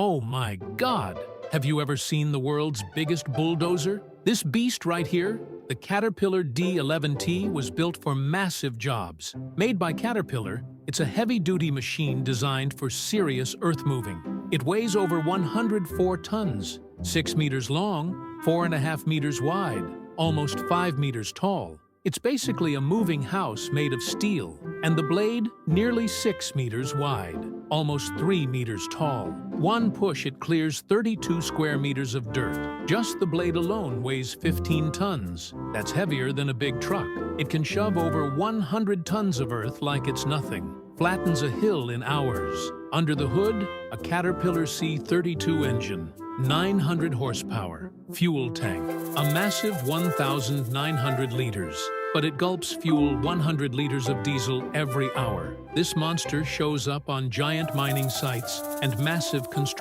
Oh my God! Have you ever seen the world's biggest bulldozer? This beast right here, the Caterpillar D11T, was built for massive jobs. Made by Caterpillar, it's a heavy-duty machine designed for serious earth moving. It weighs over 104 tons, 6 meters long, 4.5 meters wide, almost 5 meters tall. It's basically a moving house made of steel, and the blade nearly 6 meters wide, almost 3 meters tall. One push it clears 32 square meters of dirt. Just the blade alone weighs 15 tons. That's heavier than a big truck. It can shove over 100 tons of earth like it's nothing. Flattens a hill in hours. Under the hood, a Caterpillar C32 engine, 900 horsepower, fuel tank, a massive 1,900 liters. But it gulps fuel 100 liters of diesel every hour. This monster shows up on giant mining sites and massive construction